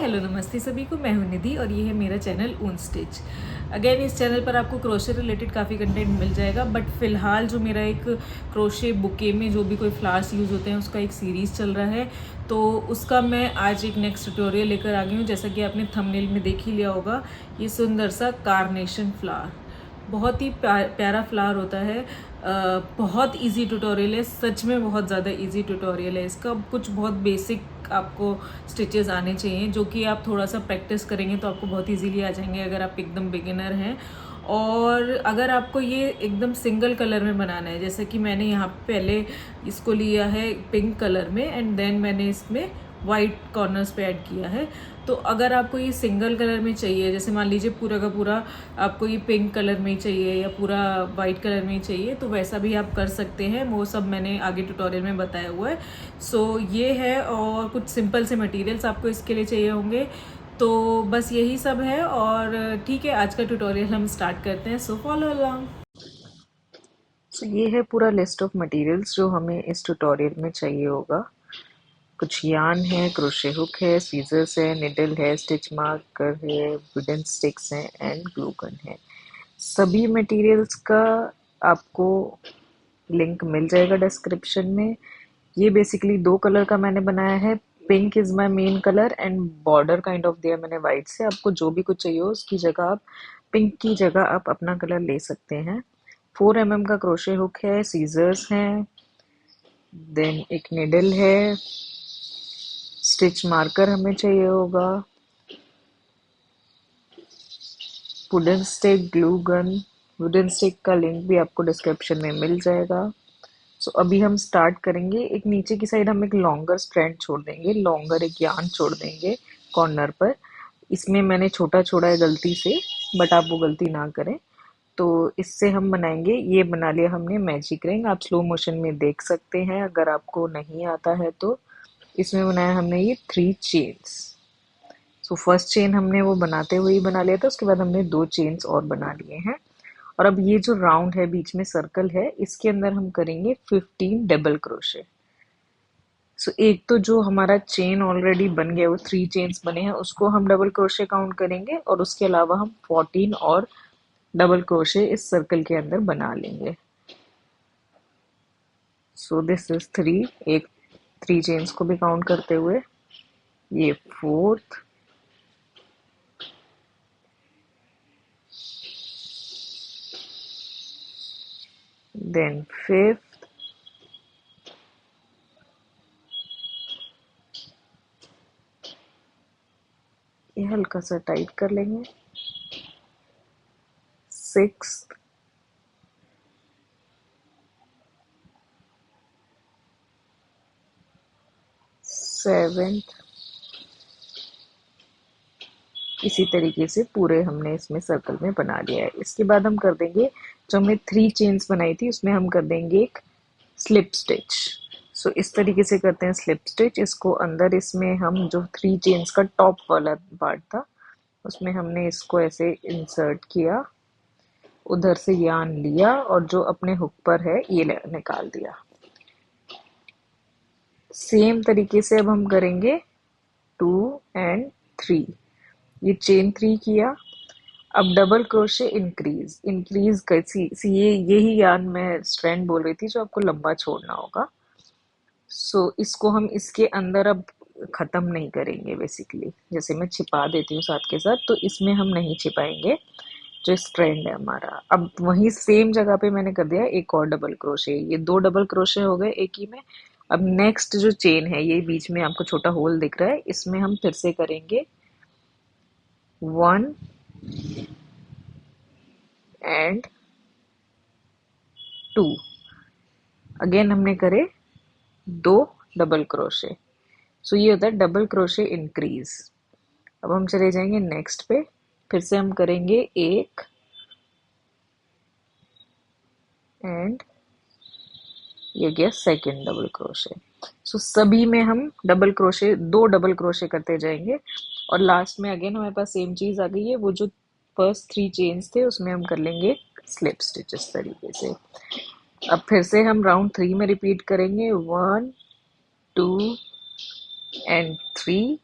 Hello नमस्ते सभी को। मैं हूं निधि और ये है मेरा चैनल ऊन स्टिच। अगेन इस चैनल पर आपको क्रोशे रिलेटेड काफ़ी कंटेंट मिल जाएगा, बट फिलहाल जो मेरा एक क्रोशे बुके में जो भी कोई फ्लावर्स यूज़ होते हैं उसका एक सीरीज़ चल रहा है, तो उसका मैं आज एक नेक्स्ट ट्यूटोरियल लेकर आ गई हूँ। जैसा कि आपने थंबनेल में देख ही लिया होगा, ये सुंदर सा कार्नेशन फ्लावर, बहुत ही प्यारा फ्लावर होता है। बहुत इजी ट्यूटोरियल है, सच में बहुत ज़्यादा इजी ट्यूटोरियल है इसका। कुछ बहुत बेसिक आपको स्टिचेस आने चाहिए, जो कि आप थोड़ा सा प्रैक्टिस करेंगे तो आपको बहुत इजीली आ जाएंगे अगर आप एकदम बिगिनर हैं। और अगर आपको ये एकदम सिंगल कलर में बनाना है, जैसे कि मैंने यहाँ पहले इसको लिया है पिंक कलर में एंड देन मैंने इसमें वाइट कॉर्नर्स पे ऐड किया है। तो अगर आपको ये सिंगल कलर में चाहिए, जैसे मान लीजिए पूरा का पूरा आपको ये पिंक कलर में ही चाहिए या पूरा वाइट कलर में ही चाहिए, तो वैसा भी आप कर सकते हैं। वो सब मैंने आगे ट्यूटोरियल में बताया हुआ है। सो ये है, और कुछ सिंपल से मटेरियल्स आपको इसके लिए चाहिए होंगे। तो बस यही सब है, और ठीक है, आज का ट्यूटोरियल हम स्टार्ट करते हैं। So follow along. तो ये है पूरा लिस्ट ऑफ मटेरियल्स जो हमें इस ट्यूटोरियल में चाहिए होगा। कुछ यार्न है, क्रोशे हुक है, सीजर्स है, निडल है, स्टिच मार्कर है, वुडन स्टिक्स हैं एंड ग्लू गन है। सभी मटेरियल्स का आपको लिंक मिल जाएगा डिस्क्रिप्शन में। ये बेसिकली दो कलर का मैंने बनाया है। Pink is my main colour and border kind of दिया मैंने वाइट से। आपको जो भी कुछ चाहिए हो उसकी जगह आप पिंक की जगह आप अपना कलर ले सकते हैं। 4 mm का क्रोशे हुक है, सीजर्स हैं, देन एक निडल है, स्टिच मार्कर हमें चाहिए होगा, wooden stick, glue gun. Wooden stick का लिंक भी आपको डिस्क्रिप्शन में मिल जाएगा। सो अभी हम स्टार्ट करेंगे। एक नीचे की साइड हम एक लॉन्गर स्ट्रैंड छोड़ देंगे, लॉन्गर एक यार्न छोड़ देंगे कॉर्नर पर। इसमें मैंने छोटा छोड़ा है गलती से, बट आप वो गलती ना करें। तो इससे हम बनाएंगे, ये बना लिया हमने मैजिक रिंग। आप स्लो मोशन में देख सकते हैं अगर आपको नहीं आता है तो। इसमें बनाया हमने ये 3 चेन्स। सो फर्स्ट चेन हमने वो बनाते हुए ही बना लिया था, उसके बाद हमने 2 चेन्स और बना लिए हैं। और अब ये जो राउंड है, बीच में सर्कल है, इसके अंदर हम करेंगे 15 डबल क्रोशे। सो एक तो जो हमारा चेन ऑलरेडी बन गया, वो 3 चेन्स बने हैं, उसको हम डबल क्रोशे काउंट करेंगे, और उसके अलावा हम 14 और डबल क्रोशे इस सर्कल के अंदर बना लेंगे। सो दिस इज 3, एक 3 चेन्स को भी काउंट करते हुए, ये 4th, देन 5th, ये हल्का सा टाइट कर लेंगे, 6th, 7th। इसी तरीके से पूरे हमने इसमें सर्कल में बना लिया है। इसके बाद हम कर देंगे, जो हमने 3 चेन्स बनाई थी उसमें हम कर देंगे एक स्लिप स्टिच। सो इस तरीके से करते हैं स्लिप स्टिच। इसको अंदर, इसमें हम जो 3 चेन्स का टॉप वाला पार्ट था उसमें हमने इसको ऐसे इंसर्ट किया, उधर से यार्न लिया और जो अपने हुक पर है ये निकाल दिया। सेम तरीके से अब हम करेंगे 2 एंड 3। ये चेन 3 किया। अब डबल क्रोशे इंक्रीज इंक्रीज कैसी, ये यही यार्न मैं स्ट्रैंड बोल रही थी जो आपको लंबा छोड़ना होगा। सो इसको हम इसके अंदर अब खत्म नहीं करेंगे। बेसिकली जैसे मैं छिपा देती हूँ साथ के साथ, तो इसमें हम नहीं छिपाएंगे जो स्ट्रैंड है हमारा। अब वही सेम जगह पे मैंने कर दिया एक और डबल क्रोशे। ये 2 डबल क्रोशे हो गए एक ही में। अब नेक्स्ट जो चेन है, ये बीच में आपको छोटा होल दिख रहा है, इसमें हम फिर से करेंगे 1 एंड 2। अगेन हमने करे 2 डबल क्रोशे। सो ये होता है डबल क्रोशे इंक्रीज। अब हम चले जाएंगे नेक्स्ट पे, फिर से हम करेंगे 1 एंड ये गया सेकेंड डबल क्रोशे। सो सभी में हम डबल क्रोशे, 2 डबल क्रोशे करते जाएंगे, और लास्ट में अगेन हमारे पास सेम चीज आ गई है। वो जो फर्स्ट 3 चेन्स थे उसमें हम कर लेंगे स्लिप स्टिच इस तरीके से। अब फिर से हम राउंड 3 में रिपीट करेंगे 1 2 एंड 3।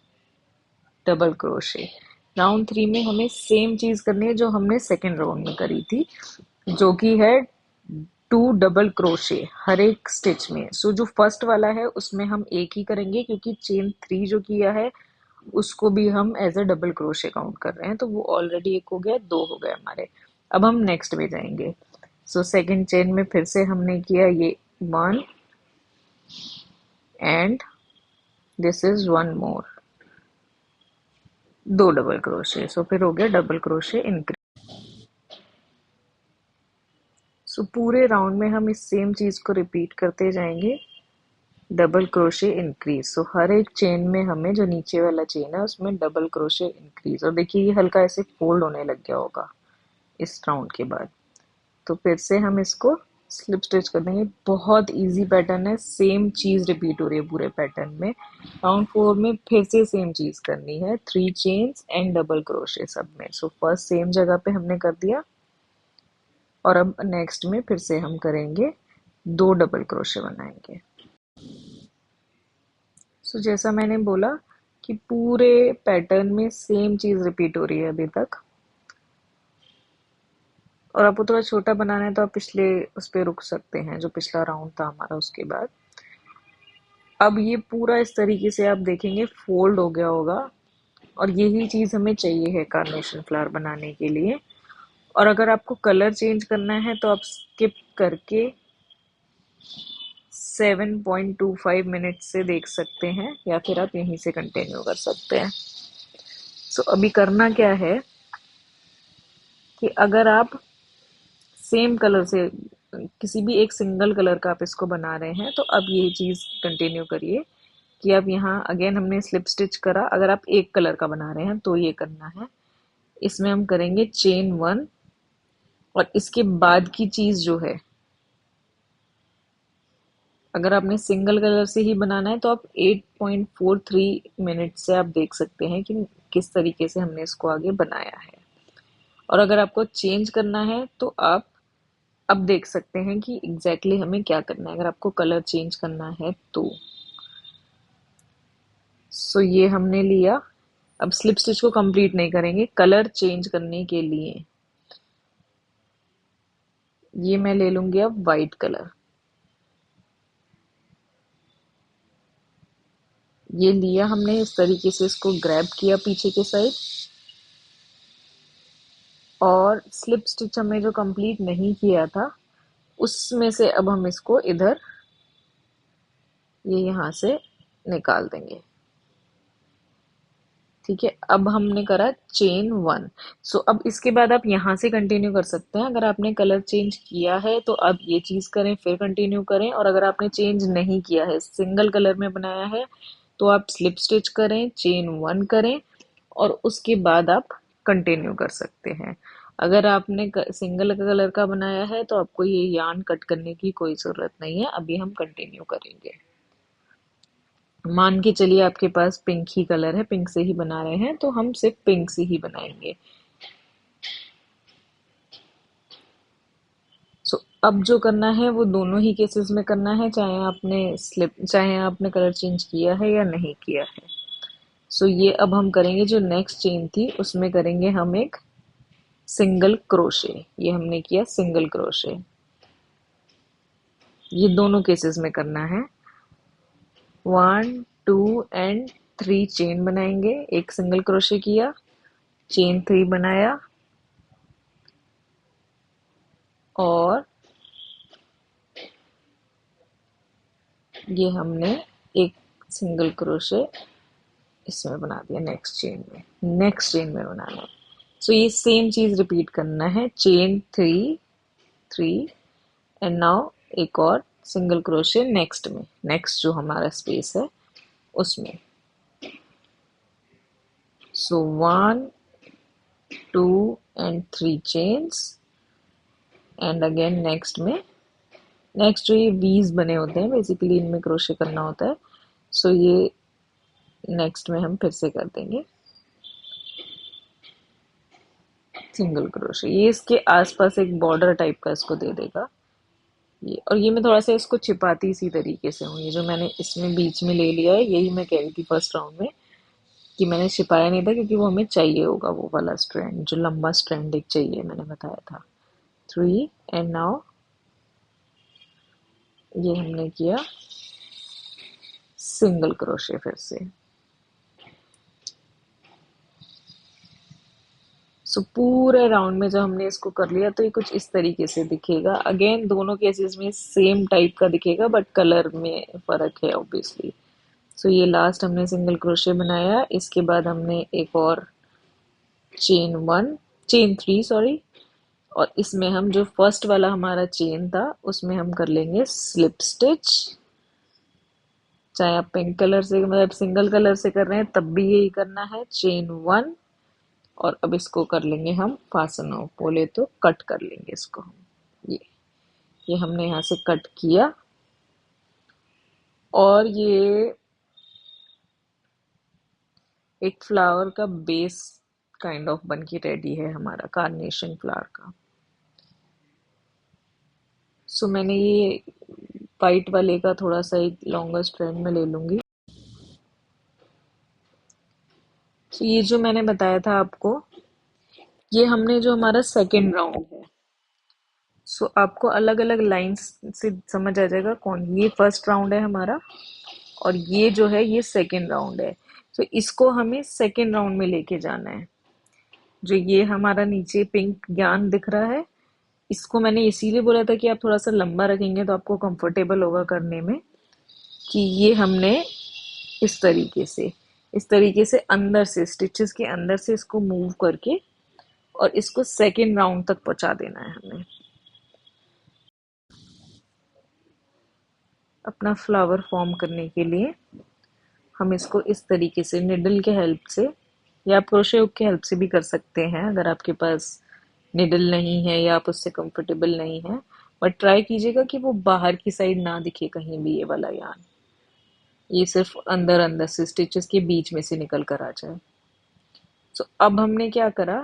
Double crochet. राउंड 3 में हमें सेम चीज करनी है जो हमने सेकेंड राउंड में करी थी, जो कि है 2 डबल क्रोशे हर एक स्टिच में। सो जो फर्स्ट वाला है उसमें हम एक ही करेंगे, क्योंकि चेन 3 जो किया है उसको भी हम as a double crochet count कर रहे हैं, तो वो ऑलरेडी एक हो गया, 2 हो गए हमारे। अब हम नेक्स्ट में जाएंगे। सो सेकेंड चेन में फिर से हमने किया ये 1 and this is 1 more, 2 double crochet. So फिर हो गया डबल क्रोशे इंक्रीज। सो पूरे राउंड में हम इस सेम चीज को रिपीट करते जाएंगे, डबल क्रोशे इंक्रीज। सो हर एक चेन में हमें, जो नीचे वाला चेन है उसमें डबल क्रोशे इंक्रीज। और देखिए ये हल्का ऐसे फोल्ड होने लग गया होगा इस राउंड के बाद। तो फिर से हम इसको स्लिप स्टिच कर देंगे। बहुत इजी पैटर्न है, सेम चीज रिपीट हो रही है पूरे पैटर्न में। राउंड 4 में फिर से सेम चीज करनी है, 3 चेन्स एंड डबल क्रोशे सब में। सो फर्स्ट सेम जगह पे हमने कर दिया, और अब नेक्स्ट में फिर से हम करेंगे 2 डबल क्रोशे बनाएंगे। सो जैसा मैंने बोला कि पूरे पैटर्न में सेम चीज रिपीट हो रही है अभी तक। और आपको थोड़ा छोटा बनाना है तो आप पिछले उस पे रुक सकते हैं, जो पिछला राउंड था हमारा उसके बाद। अब ये पूरा इस तरीके से आप देखेंगे फोल्ड हो गया होगा, और यही चीज हमें चाहिए है कार्नेशन फ्लावर बनाने के लिए। और अगर आपको कलर चेंज करना है तो आप स्किप करके 7.25 मिनट से देख सकते हैं, या फिर आप यहीं से कंटिन्यू कर सकते हैं। सो अभी करना क्या है कि अगर आप सेम कलर से किसी भी एक सिंगल कलर का आप इसको बना रहे हैं, तो अब ये चीज कंटिन्यू करिए कि अब यहाँ अगेन हमने स्लिप स्टिच करा। अगर आप एक कलर का बना रहे हैं तो ये करना है, इसमें हम करेंगे चेन 1, और इसके बाद की चीज जो है, अगर आपने सिंगल कलर से ही बनाना है तो आप 8.43 मिनट से आप देख सकते हैं कि किस तरीके से हमने इसको आगे बनाया है। और अगर आपको चेंज करना है तो आप अब देख सकते हैं कि एग्जैक्टली हमें क्या करना है, अगर आपको कलर चेंज करना है तो। सो ये हमने लिया। अब स्लिप स्टिच को कंप्लीट नहीं करेंगे, कलर चेंज करने के लिए ये मैं ले लूंगी अब वाइट कलर। ये लिया हमने, इस तरीके से इसको ग्रैब किया पीछे के साइड, और स्लिप स्टिच हमें जो कंप्लीट नहीं किया था उसमें से अब हम इसको इधर ये यहाँ से निकाल देंगे। ठीक है, अब हमने करा चेन 1। सो अब इसके बाद आप यहाँ से कंटिन्यू कर सकते हैं। अगर आपने कलर चेंज किया है तो अब ये चीज करें, फिर कंटिन्यू करें। और अगर आपने चेंज नहीं किया है, सिंगल कलर में बनाया है, तो आप स्लिप स्टिच करें, चेन 1 करें, और उसके बाद आप कंटिन्यू कर सकते हैं। अगर आपने सिंगल कलर का बनाया है तो आपको ये यार्न कट करने की कोई जरूरत नहीं है। अभी हम कंटिन्यू करेंगे। मान के चलिए आपके पास पिंक ही कलर है, पिंक से ही बना रहे हैं, तो हम सिर्फ पिंक से ही बनाएंगे। सो अब जो करना है वो दोनों ही केसेस में करना है, चाहे आपने कलर चेंज किया है या नहीं किया है। सो ये अब हम करेंगे, जो नेक्स्ट चेन थी उसमें करेंगे हम एक सिंगल क्रोशे। ये हमने किया सिंगल क्रोशे, ये दोनों केसेस में करना है। 1 2 एंड 3 चेन बनाएंगे, एक सिंगल क्रोशे किया, चेन 3 बनाया, और ये हमने एक सिंगल क्रोशे इसमें बना दिया नेक्स्ट चेन में बनाना है। सो ये सेम चीज रिपीट करना है, चेन 3 एंड नाउ एक और सिंगल क्रोशे नेक्स्ट में, नेक्स्ट जो हमारा स्पेस है उसमें। सो 1 2 and 3 chains, and again next में, नेक्स्ट जो ये वीज बने होते हैं बेसिकली इनमें क्रोशे करना होता है। सो ये नेक्स्ट में हम फिर से कर देंगे सिंगल क्रोशे। ये इसके आसपास एक बॉर्डर टाइप का इसको दे देगा ये। और ये मैं थोड़ा सा इसको छिपाती इसी तरीके से हूँ, ये जो मैंने इसमें बीच में ले लिया है यही मैं कह रही थी फर्स्ट राउंड में कि मैंने छिपाया नहीं था क्योंकि वो हमें चाहिए होगा, वो वाला स्ट्रैंड जो लंबा स्ट्रैंड एक चाहिए, मैंने बताया था। 3 एंड नाउ ये हमने किया सिंगल क्रोशे फिर से। सो पूरे राउंड में जब हमने इसको कर लिया तो ये कुछ इस तरीके से दिखेगा। अगेन दोनों केसेस में सेम टाइप का दिखेगा बट कलर में फर्क है ऑब्वियसली। सो ये लास्ट हमने सिंगल क्रोशे बनाया, इसके बाद हमने एक और चेन 3 सॉरी, और इसमें हम जो फर्स्ट वाला हमारा चेन था उसमें हम कर लेंगे स्लिप स्टिच। चाहे आप पिंक कलर से मतलब सिंगल कलर से कर रहे हैं तब भी यही करना है, चेन 1। और अब इसको कर लेंगे हम फासन ऑफ, बोले तो कट कर लेंगे इसको हम। ये हमने यहाँ से कट किया और ये एक फ्लावर का बेस काइंड ऑफ बन के रेडी है हमारा, कार्नेशन फ्लावर का। सो मैंने ये वाइट वाले का थोड़ा सा एक लॉन्गर स्ट्रैंड में ले लूंगी। तो ये जो मैंने बताया था आपको, ये हमने जो हमारा सेकेंड राउंड है। सो आपको अलग अलग लाइंस से समझ आ जाएगा कौन, ये फर्स्ट राउंड है हमारा और ये जो है ये सेकेंड राउंड है। तो इसको हमें सेकेंड राउंड में लेके जाना है। जो ये हमारा नीचे पिंक ज्ञान दिख रहा है, इसको मैंने इसीलिए बोला था कि आप थोड़ा सा लंबा रखेंगे तो आपको कंफर्टेबल होगा करने में, कि ये हमने इस तरीके से अंदर से स्टिचेस के अंदर से इसको मूव करके और इसको सेकेंड राउंड तक पहुंचा देना है हमें। अपना फ्लावर फॉर्म करने के लिए हम इसको इस तरीके से निडल के हेल्प से या आप क्रोशे हुक के हेल्प से भी कर सकते हैं अगर आपके पास निडल नहीं है या आप उससे कंफर्टेबल नहीं है। बट ट्राई कीजिएगा कि वो बाहर की साइड ना दिखे कहीं भी, ये वाला यान ये सिर्फ अंदर अंदर से स्टिचेस के बीच में से निकल कर आ जाए। तो अब हमने क्या करा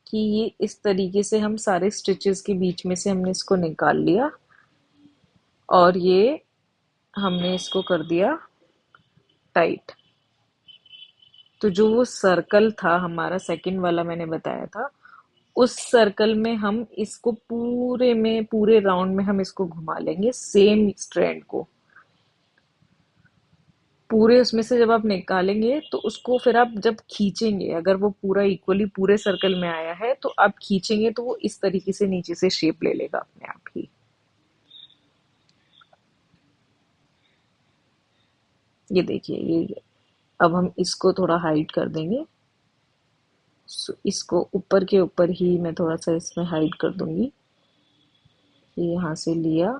कि ये इस तरीके से हम सारे स्टिचेस के बीच में से हमने इसको निकाल लिया और ये हमने इसको कर दिया टाइट। तो जो वो सर्कल था हमारा सेकंड वाला मैंने बताया था, उस सर्कल में हम इसको पूरे राउंड में हम इसको घुमा लेंगे सेम स्ट्रैंड को। पूरे उसमें से जब आप निकालेंगे तो उसको फिर आप जब खींचेंगे, अगर वो पूरा इक्वली पूरे सर्कल में आया है तो आप खींचेंगे तो वो इस तरीके से नीचे से शेप ले लेगा अपने आप ही। ये देखिए, ये अब हम इसको थोड़ा हाइड कर देंगे। इसको ऊपर के ऊपर ही मैं थोड़ा सा इसमें हाइड कर दूंगी। ये यहाँ से लिया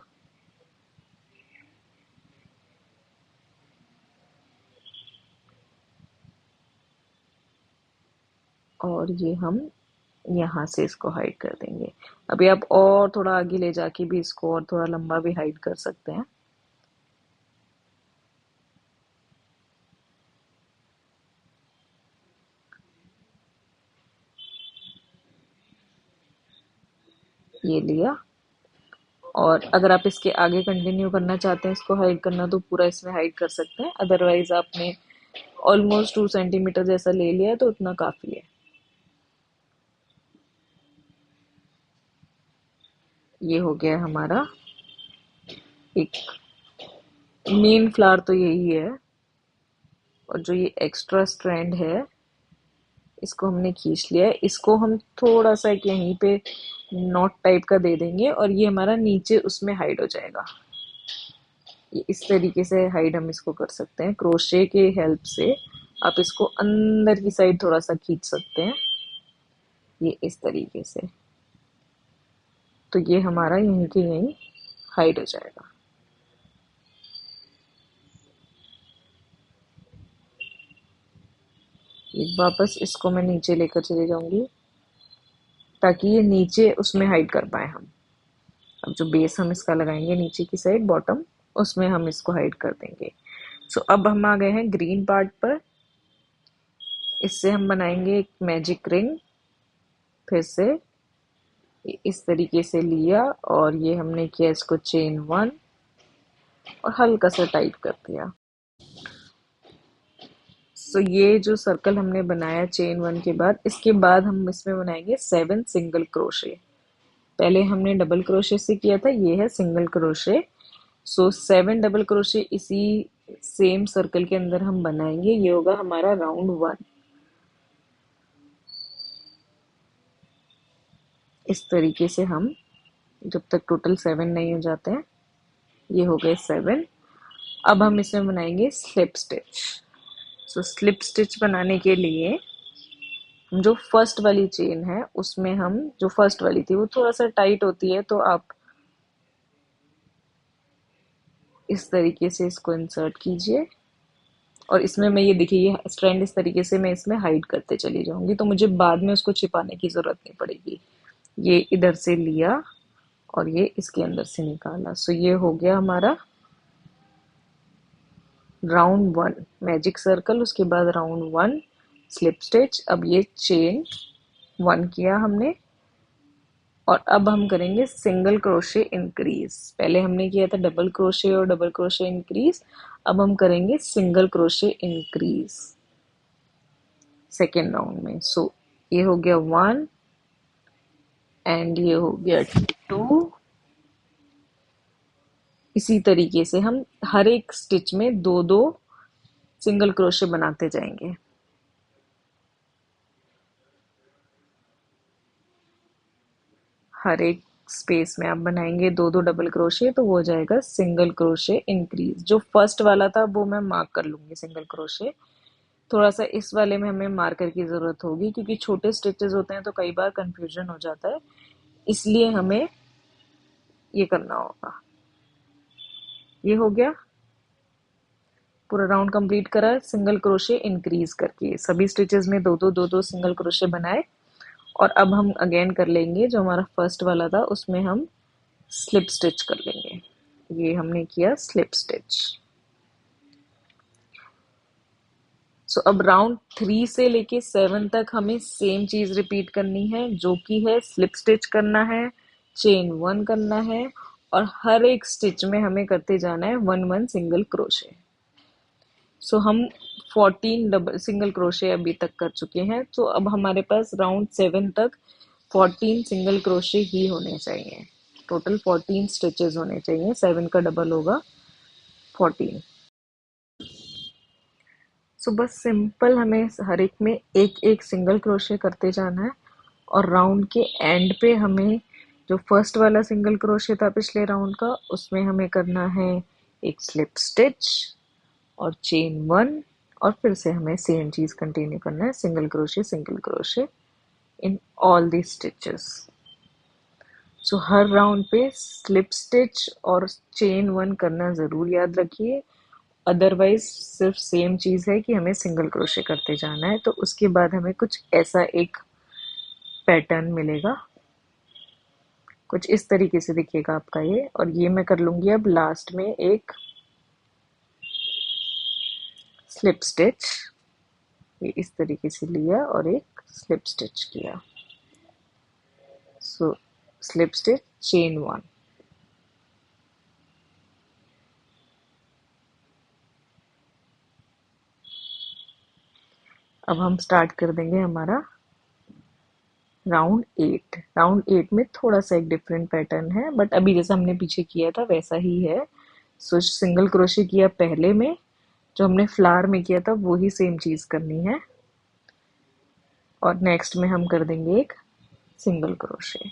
और ये हम यहाँ से इसको हाइड कर देंगे। अभी आप और थोड़ा आगे ले जाके भी इसको और थोड़ा लंबा भी हाइड कर सकते हैं। ये लिया और अगर आप इसके आगे कंटिन्यू करना चाहते हैं इसको हाइड करना तो पूरा इसमें हाइड कर सकते हैं, अदरवाइज आपने ऑलमोस्ट 2 सेंटीमीटर जैसा ले लिया है तो उतना काफी है। ये हो गया हमारा एक मेन फ्लावर तो यही है, और जो ये एक्स्ट्रा स्ट्रैंड है इसको हमने खींच लिया है। इसको हम थोड़ा सा एक यहीं पे नॉट टाइप का दे देंगे और ये हमारा नीचे उसमें हाइड हो जाएगा। ये इस तरीके से हाइड हम इसको कर सकते हैं क्रोशे के हेल्प से। आप इसको अंदर की साइड थोड़ा सा खींच सकते हैं, ये इस तरीके से। तो ये हमारा यहीं के यहीं हाइड हो जाएगा। एक वापस इसको मैं नीचे लेकर चले जाऊंगी ताकि ये नीचे उसमें हाइड कर पाए हम। अब जो बेस हम इसका लगाएंगे नीचे की साइड बॉटम, उसमें हम इसको हाइड कर देंगे। सो अब हम आ गए हैं ग्रीन पार्ट पर। इससे हम बनाएंगे एक मैजिक रिंग। फिर से इस तरीके से लिया और ये हमने किया इसको चेन 1 और हल्का सा टाइट कर दिया। सो ये जो सर्कल हमने बनाया चेन 1 के बाद, इसके बाद हम इसमें बनाएंगे 7 सिंगल क्रोशे। पहले हमने डबल क्रोशे से किया था, ये है सिंगल क्रोशे। सो 7 डबल क्रोशे इसी सेम सर्कल के अंदर हम बनाएंगे। ये होगा हमारा राउंड 1। इस तरीके से हम, जब तक टोटल 7 नहीं हो जाते हैं, ये हो गए 7। अब हम इसमें बनाएंगे स्लिप स्टिच। सो स्लिप स्टिच बनाने के लिए जो फर्स्ट वाली चेन है उसमें हम, जो फर्स्ट वाली थी वो थोड़ा सा टाइट होती है, तो आप इस तरीके से इसको इंसर्ट कीजिए। और इसमें मैं, ये देखिए, ये स्ट्रैंड इस तरीके से मैं इसमें हाइड करते चली जाऊंगी, तो मुझे बाद में उसको छिपाने की जरूरत नहीं पड़ेगी। ये इधर से लिया और ये इसके अंदर से निकाला। सो ये हो गया हमारा राउंड 1 मैजिक सर्कल, उसके बाद राउंड 1 स्लिप स्टिच। अब ये चेन 1 किया हमने, और अब हम करेंगे सिंगल क्रोशे इंक्रीज। पहले हमने किया था डबल क्रोशे और डबल क्रोशे इंक्रीज, अब हम करेंगे single crochet increase second round में। सो ये हो गया 1 एंड ये हो गया 2। इसी तरीके से हम हर एक स्टिच में दो दो सिंगल क्रोशे बनाते जाएंगे। हर एक स्पेस में आप बनाएंगे दो दो डबल क्रोशे, तो वो हो जाएगा सिंगल क्रोशे इंक्रीज। जो फर्स्ट वाला था वो मैं मार्क कर लूंगी सिंगल क्रोशे। थोड़ा सा इस वाले में हमें मार्कर की जरूरत होगी, क्योंकि छोटे स्टिचेस होते हैं तो कई बार कंफ्यूजन हो जाता है, इसलिए हमें ये करना होगा। ये हो गया, पूरा राउंड कंप्लीट करा सिंगल क्रोशे इंक्रीज करके। सभी स्टिचेस में दो दो सिंगल क्रोशे बनाए। और अब हम अगेन कर लेंगे जो हमारा फर्स्ट वाला था, उसमें हम स्लिप स्टिच कर लेंगे। ये हमने किया स्लिप स्टिच। सो अब राउंड 3 से लेके 7 तक हमें सेम चीज रिपीट करनी है, जो कि है स्लिप स्टिच करना है, चेन 1 करना है, और हर एक स्टिच में हमें करते जाना है 1 सिंगल क्रोशे। सो हम 14 डबल सिंगल क्रोशे अभी तक कर चुके हैं, तो अब हमारे पास राउंड 7 तक 14 सिंगल क्रोशे ही होने चाहिए। टोटल 14 स्टिचेस होने चाहिए, 7 का डबल होगा 14। सो बस सिंपल हमें हर एक में एक एक सिंगल क्रोशे करते जाना है, और राउंड के एंड पे हमें, जो फर्स्ट वाला सिंगल क्रोशे था पिछले राउंड का, उसमें हमें करना है एक स्लिप स्टिच और चेन 1, और फिर से हमें सेम चीज कंटिन्यू करना है, single crochet in all the stitches. So her round pay slip stitch और चेन 1 करना जरूर याद रखिए, अदरवाइज सिर्फ सेम चीज है कि हमें सिंगल क्रोशे करते जाना है। तो उसके बाद हमें कुछ ऐसा एक पैटर्न मिलेगा, कुछ इस तरीके से दिखेगा आपका ये। और ये मैं कर लूंगी अब लास्ट में एक स्लिप स्टिच। ये इस तरीके से लिया और एक स्लिप स्टिच किया। सो स्लिप स्टिच चेन 1। अब हम स्टार्ट कर देंगे हमारा राउंड 8 में थोड़ा सा एक डिफरेंट पैटर्न है, बट अभी जैसा हमने पीछे किया था वैसा ही है। सो सिंगल क्रोशे किया पहले में, जो हमने फ्लावर में किया था वो ही सेम चीज करनी है, और नेक्स्ट में हम कर देंगे एक single crochet.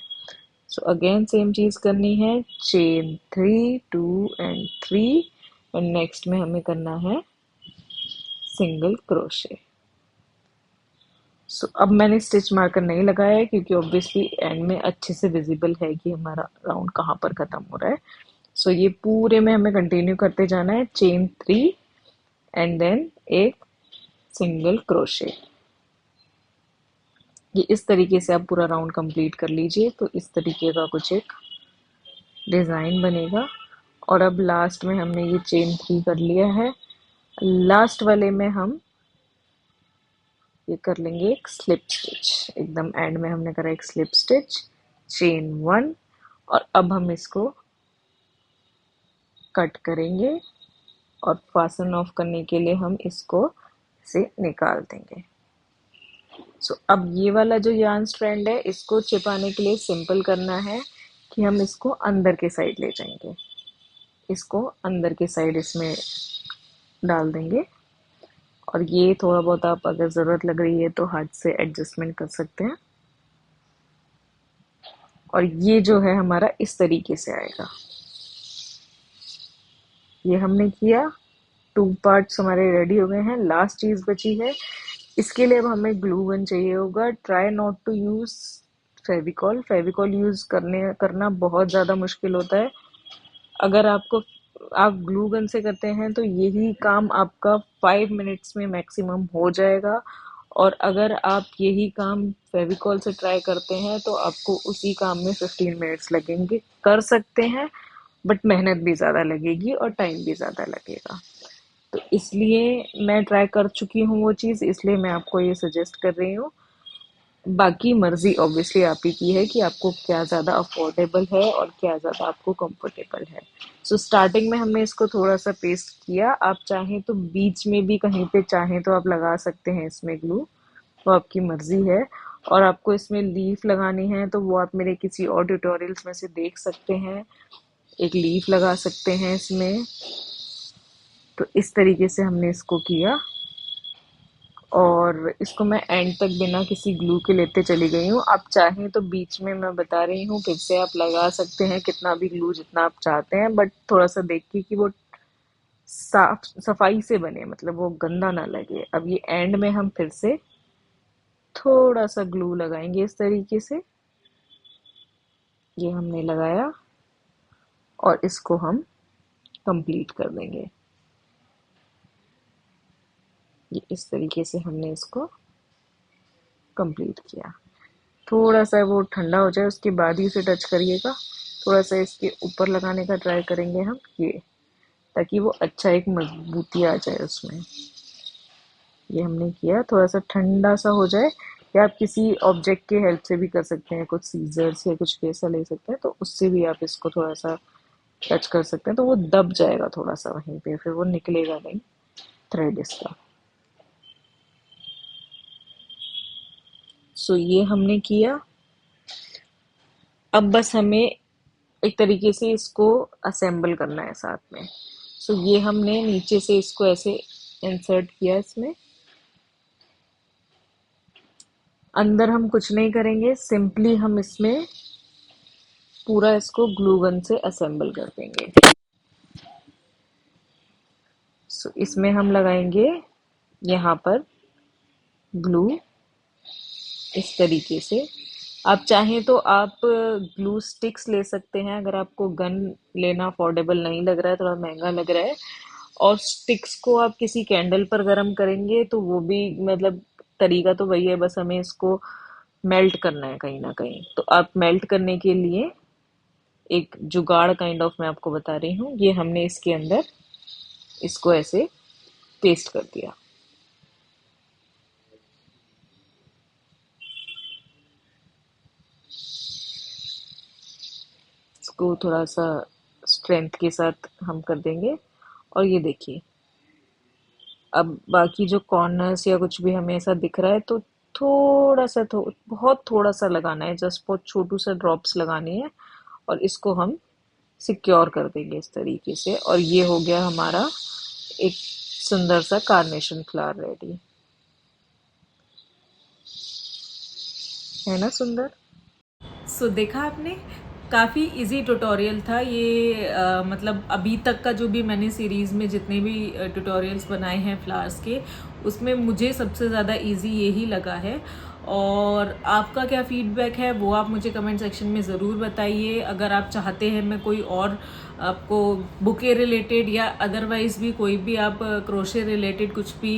So again same चीज करनी है, चेन 3 2 एंड 3, और नेक्स्ट में हमें करना है सिंगल क्रोशे। सो अब मैंने स्टिच मार्कर नहीं लगाया है, क्योंकि ऑब्वियसली एंड में अच्छे से विजिबल है कि हमारा राउंड कहाँ पर खत्म हो रहा है। सो ये पूरे में हमें कंटिन्यू करते जाना है, चेन 3 एंड देन एक सिंगल क्रोशे। ये इस तरीके से आप पूरा राउंड कंप्लीट कर लीजिए, तो इस तरीके का कुछ एक डिजाइन बनेगा। और अब लास्ट में हमने ये चेन 3 कर लिया है, लास्ट वाले में हम ये कर लेंगे एक स्लिप स्टिच। एकदम एंड में हमने करा एक स्लिप स्टिच, चेन 1, और अब हम इसको कट करेंगे, और फासन ऑफ करने के लिए हम इसको से निकाल देंगे। सो अब ये वाला जो यार्न स्ट्रैंड है, इसको छिपाने के लिए सिंपल करना है कि हम इसको अंदर के साइड ले जाएंगे। इसको अंदर के साइड इसमें डाल देंगे, और ये थोड़ा बहुत आप अगर ज़रूरत लग रही है तो हाथ से एडजस्टमेंट कर सकते हैं। और ये जो है हमारा इस तरीके से आएगा। ये हमने किया, 2 पार्ट्स हमारे रेडी हो गए हैं। लास्ट चीज़ बची है, इसके लिए अब हमें ग्लू गन चाहिए होगा। Try not to use Fevicol. Fevicol use करना बहुत ज़्यादा मुश्किल होता है। अगर आप ग्लू गन से करते हैं तो यही काम आपका 5 मिनट्स में मैक्सिमम हो जाएगा, और अगर आप यही काम फेविकॉल से ट्राई करते हैं तो आपको उसी काम में 15 मिनट्स लगेंगे। कर सकते हैं, बट मेहनत भी ज़्यादा लगेगी और टाइम भी ज़्यादा लगेगा। तो इसलिए मैं ट्राई कर चुकी हूँ वो चीज़, इसलिए मैं आपको ये सजेस्ट कर रही हूँ। बाकी मर्जी ऑब्वियसली आप ही की है कि आपको क्या ज़्यादा अफोर्डेबल है और क्या ज़्यादा आपको कंफर्टेबल है। सो स्टार्टिंग में हमने इसको थोड़ा सा पेस्ट किया। आप चाहें तो बीच में भी कहीं पे चाहें तो आप लगा सकते हैं इसमें ग्लू, वो आपकी मर्जी है। और आपको इसमें लीफ लगानी है तो वो आप मेरे किसी और ट्यूटोरियल्स में से देख सकते हैं। एक लीफ लगा सकते हैं इसमें। तो इस तरीके से हमने इसको किया, और इसको मैं एंड तक बिना किसी ग्लू के लेते चली गई हूँ। आप चाहें तो बीच में मैं बता रही हूँ फिर से आप लगा सकते हैं कितना भी ग्लू जितना आप चाहते हैं, बट थोड़ा सा देखिए कि वो साफ सफाई से बने, मतलब वो गंदा ना लगे। अब ये एंड में हम फिर से थोड़ा सा ग्लू लगाएंगे इस तरीके से। ये हमने लगाया और इसको हम कंप्लीट कर देंगे। ये इस तरीके से हमने इसको कंप्लीट किया। थोड़ा सा वो ठंडा हो जाए उसके बाद ही इसे टच करिएगा। थोड़ा सा इसके ऊपर लगाने का ट्राई करेंगे हम, ये, ताकि वो अच्छा एक मजबूती आ जाए उसमें। ये हमने किया, थोड़ा सा ठंडा सा हो जाए, या आप किसी ऑब्जेक्ट के हेल्प से भी कर सकते हैं, कुछ सीजर्स या कुछ ऐसा ले सकते हैं, तो उससे भी आप इसको थोड़ा सा टच कर सकते हैं। तो वो दब जाएगा थोड़ा सा वहीं पे, फिर वो निकलेगा नहीं थ्रेड इसका। सो ये हमने किया। अब बस हमें एक तरीके से इसको असेंबल करना है साथ में। सो ये हमने नीचे से इसको ऐसे इंसर्ट किया इसमें। अंदर हम कुछ नहीं करेंगे, सिंपली हम इसमें पूरा इसको ग्लू गन से असेंबल कर देंगे। सो इसमें हम लगाएंगे यहाँ पर ग्लू इस तरीके से। आप चाहें तो आप ग्लू स्टिक्स ले सकते हैं, अगर आपको गन लेना अफोर्डेबल नहीं लग रहा है, थोड़ा महंगा लग रहा है। और स्टिक्स को आप किसी कैंडल पर गर्म करेंगे तो वो भी, मतलब तरीका तो वही है, बस हमें इसको मेल्ट करना है कहीं ना कहीं। तो आप मेल्ट करने के लिए एक जुगाड़ काइंड ऑफ मैं आपको बता रही हूँ। ये हमने इसके अंदर इसको ऐसे पेस्ट कर दिया। इसको थोड़ा सा स्ट्रेंथ के साथ हम कर देंगे। और ये देखिए, अब बाकी जो कॉर्नर्स या कुछ भी हमें ऐसा दिख रहा है तो थोड़ा सा बहुत थोड़ा सा लगाना है, जस्ट बहुत छोटू सा ड्रॉप्स लगानी है, और इसको हम सिक्योर कर देंगे इस तरीके से। और ये हो गया हमारा एक सुंदर सा कार्नेशन फ्लावर रेडी, है ना सुंदर। सो देखा आपने, काफ़ी इजी ट्यूटोरियल था ये। मतलब अभी तक का जो भी मैंने सीरीज़ में जितने भी ट्यूटोरियल्स बनाए हैं फ्लावर्स के, उसमें मुझे सबसे ज़्यादा इजी यही लगा है। और आपका क्या फीडबैक है वो आप मुझे कमेंट सेक्शन में ज़रूर बताइए। अगर आप चाहते हैं मैं कोई और आपको बुके रिलेटेड या अदरवाइज़ भी कोई भी आप क्रोशे रिलेटेड कुछ भी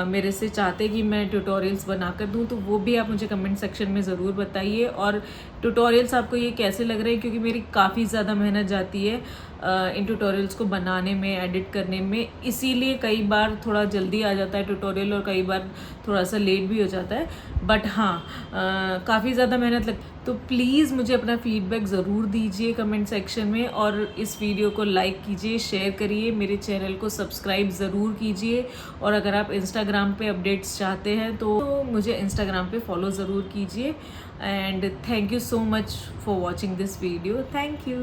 मेरे से चाहते कि मैं ट्यूटोरियल्स बना कर दूँ, तो वो भी आप मुझे कमेंट सेक्शन में ज़रूर बताइए। और ट्यूटोरियल्स आपको ये कैसे लग रहे हैं, क्योंकि मेरी काफ़ी ज़्यादा मेहनत जाती है इन ट्यूटोरियल्स को बनाने में, एडिट करने में, इसीलिए कई बार थोड़ा जल्दी आ जाता है ट्यूटोरियल और कई बार थोड़ा सा लेट भी हो जाता है। बट हाँ, काफ़ी ज़्यादा मेहनत लग। तो प्लीज़ मुझे अपना फीडबैक ज़रूर दीजिए कमेंट सेक्शन में, और इस वीडियो को लाइक कीजिए, शेयर करिए, मेरे चैनल को सब्सक्राइब ज़रूर कीजिए। और अगर आप इंस्टाग्राम पे अपडेट्स चाहते हैं तो मुझे इंस्टाग्राम पे फॉलो ज़रूर कीजिए। And thank you so much for watching this video. Thank you.